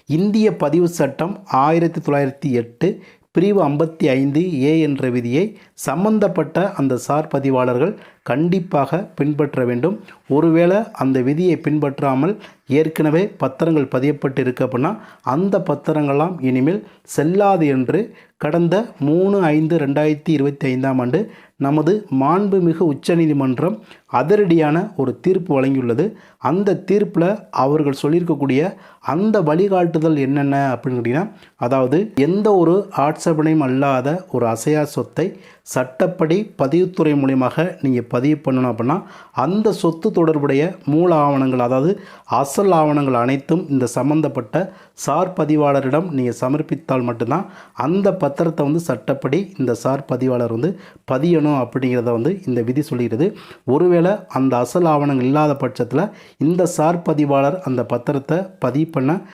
இந்திய பதிவு சட்டம் 1908 பிரிவு 55A என்ற விதியை சம்பந்தப்பட்ட அந்த சார் பதிவாளர்கள் கண்டிப்பாக பின்பற்ற வேண்டும். ஒருவேளை அந்த விதியை பின்பற்றாமல் ஏற்கனவே பத்திரங்கள் பதியப்பட்டு இருக்கு அப்படின்னா அந்த பத்திரங்கள்லாம் இனிமேல் செல்லாது என்று கடந்த 3/5/2025 நமது மாண்புமிகு உச்சநீதிமன்றம் அதிரடியான ஒரு தீர்ப்பு வழங்கியுள்ளது. அந்த தீர்ப்பில் அவர்கள் சொல்லியிருக்கக்கூடிய அந்த வழிகாட்டுதல் என்னென்ன அப்படின்னு கேட்டிங்கன்னா, அதாவது எந்த ஒரு ஆட்சேபனையும் அல்லாத ஒரு அசையா சொத்தை சட்டப்படி பதிவுத்துறை மூலியமாக நீங்கள் பதிவு பண்ணணும் அப்படின்னா அந்த சொத்து தொடர்புடைய மூல ஆவணங்கள், அதாவது அசல் ஆவணங்கள் அனைத்தும் இந்த சம்பந்தப்பட்ட சார் பதிவாளரிடம் நீங்கள் சமர்ப்பித்தால் மட்டும்தான் அந்த பத்திரத்தை சட்டப்படி இந்த சார் பதிவாளர் பதியணும் அப்படிங்கிறத இந்த விதி சொல்கிறது. ஒருவேளை அந்த அசல் ஆவணங்கள் இல்லாத பட்சத்தில் இந்த சார் பதிவாளர் அந்த பத்திரத்தை பதிவு பண்ண